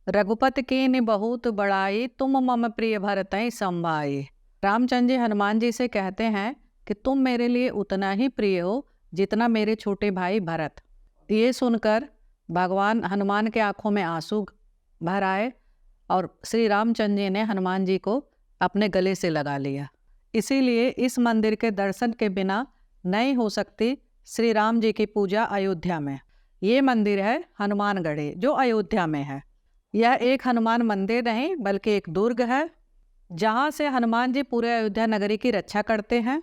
रघुपति कीन्हि बहुत बड़ाई, तुम मम प्रिय भरतहि संभाई। रामचंद्र जी हनुमान जी से कहते हैं कि तुम मेरे लिए उतना ही प्रिय हो जितना मेरे छोटे भाई भरत। ये सुनकर भगवान हनुमान के आंखों में आंसू भर आए और श्री रामचंद्र जी ने हनुमान जी को अपने गले से लगा लिया। इसीलिए इस मंदिर के दर्शन के बिना नहीं हो सकती श्री राम जी की पूजा अयोध्या में। ये मंदिर है हनुमानगढ़ी जो अयोध्या में है। यह एक हनुमान मंदिर नहीं बल्कि एक दुर्ग है जहाँ से हनुमान जी पूरे अयोध्या नगरी की रक्षा करते हैं।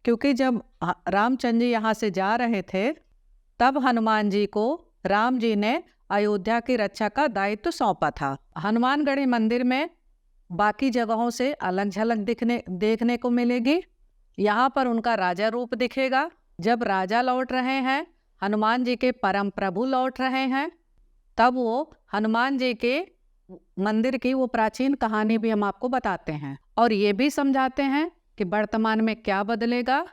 क्योंकि जब रामचंद्र जी यहाँ से जा रहे थे तब हनुमान जी को राम जी ने अयोध्या की रक्षा का दायित्व सौंपा था। हनुमानगढ़ी मंदिर में बाकी जगहों से अलग झलक देखने को मिलेगी। यहाँ पर उनका राजा रूप दिखेगा। जब राजा लौट रहे हैं, हनुमान जी के परम प्रभु लौट रहे हैं, तब वो हनुमान जी के मंदिर की वो प्राचीन कहानी भी हम आपको बताते हैं और ये भी समझाते हैं कि वर्तमान में क्या बदलेगा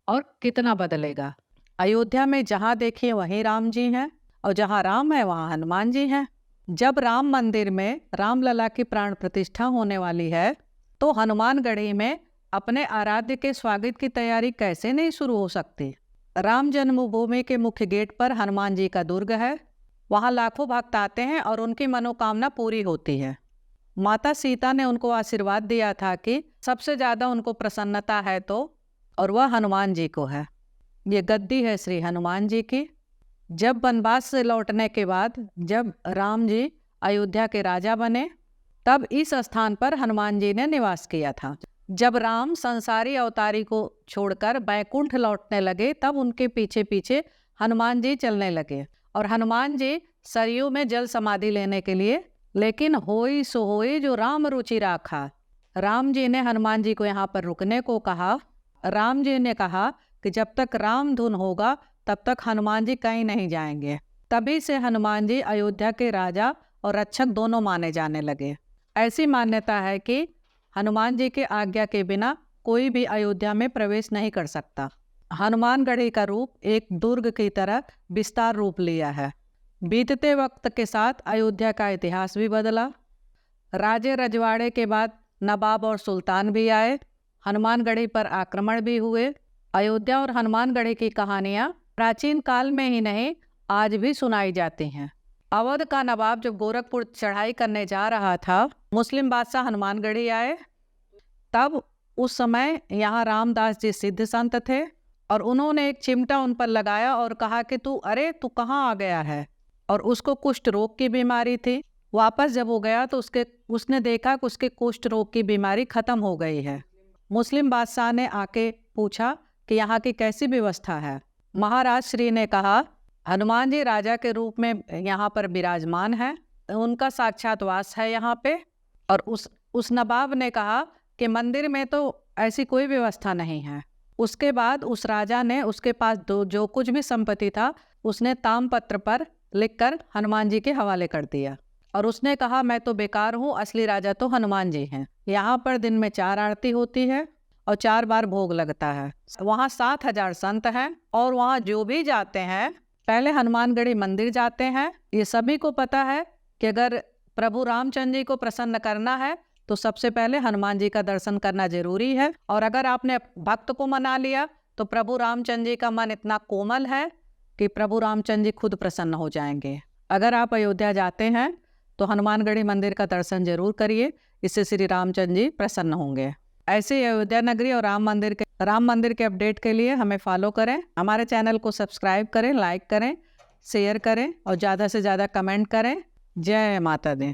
और कितना बदलेगा। अयोध्या में जहाँ देखिए वहीं राम जी हैं और जहाँ राम है वहाँ हनुमान जी हैं। जब राम मंदिर में रामलला की प्राण प्रतिष्ठा होने वाली है तो हनुमानगढ़ी में अपने आराध्य के स्वागत की तैयारी कैसे नहीं शुरू हो सकती। राम जन्मभूमि के मुख्य गेट पर हनुमान जी का दुर्ग है। वहाँ लाखों भक्त आते हैं और उनकी मनोकामना पूरी होती है। माता सीता ने उनको आशीर्वाद दिया था कि सबसे ज़्यादा उनको प्रसन्नता है तो और वह हनुमान जी को है। ये गद्दी है श्री हनुमान जी की। जब वनवास से लौटने के बाद जब राम जी अयोध्या के राजा बने तब इस स्थान पर हनुमान जी ने निवास किया था। जब राम संसारी अवतारी को छोड़कर बैकुंठ लौटने लगे तब उनके पीछे पीछे हनुमान जी चलने लगे और हनुमान जी सरयू में जल समाधि लेने के लिए, लेकिन होई सो होई जो राम रुचि राखा। राम जी ने हनुमान जी को यहाँ पर रुकने को कहा। राम जी ने कहा कि जब तक राम धुन होगा तब तक हनुमान जी कहीं नहीं जाएंगे। तभी से हनुमान जी अयोध्या के राजा और रक्षक दोनों माने जाने लगे। ऐसी मान्यता है कि हनुमान जी के आज्ञा के बिना कोई भी अयोध्या में प्रवेश नहीं कर सकता। हनुमानगढ़ी का रूप एक दुर्ग की तरह विस्तार रूप लिया है। बीतते वक्त के साथ अयोध्या का इतिहास भी बदला। राजे रजवाड़े के बाद नवाब और सुल्तान भी आए। हनुमानगढ़ी पर आक्रमण भी हुए। अयोध्या और हनुमानगढ़ी की कहानियाँ प्राचीन काल में ही नहीं आज भी सुनाई जाती हैं। अवध का नवाब जब गोरखपुर चढ़ाई करने जा रहा था, मुस्लिम बादशाह हनुमानगढ़ी आए। तब उस समय यहाँ रामदास जी सिद्ध संत थे और उन्होंने एक चिमटा उन पर लगाया और कहा कि तू कहाँ आ गया है। और उसको कुष्ठ रोग की बीमारी थी। वापस जब वो गया तो उसने देखा कि उसके कुष्ठ रोग की बीमारी खत्म हो गई है। मुस्लिम बादशाह ने आके पूछा कि यहाँ की कैसी व्यवस्था है। महाराज श्री ने कहा हनुमान जी राजा के रूप में यहाँ पर विराजमान है, उनका साक्षात वास है यहाँ पे। और उस नवाब ने कहा कि मंदिर में तो ऐसी कोई व्यवस्था नहीं है। उसके बाद उस राजा ने उसके पास जो कुछ भी संपत्ति था उसने तामपत्र पर लिखकर हनुमान जी के हवाले कर दिया और उसने कहा मैं तो बेकार हूँ, असली राजा तो हनुमान जी हैं। यहाँ पर दिन में 4 आरती होती है और 4 बार भोग लगता है। वहाँ 7000 संत हैं और वहाँ जो भी जाते हैं पहले हनुमानगढ़ी मंदिर जाते हैं। ये सभी को पता है कि अगर प्रभु रामचंद्र जी को प्रसन्न करना है तो सबसे पहले हनुमान जी का दर्शन करना जरूरी है। और अगर आपने भक्त को मना लिया तो प्रभु रामचंद्र जी का मन इतना कोमल है कि प्रभु रामचंद्र जी खुद प्रसन्न हो जाएंगे। अगर आप अयोध्या जाते हैं तो हनुमानगढ़ी मंदिर का दर्शन जरूर करिए, इससे श्री रामचंद्र जी प्रसन्न होंगे। ऐसे अयोध्या नगरी और राम मंदिर के अपडेट के लिए हमें फॉलो करें। हमारे चैनल को सब्सक्राइब करें, लाइक करें, शेयर करें और ज़्यादा से ज़्यादा कमेंट करें। जय माता दी।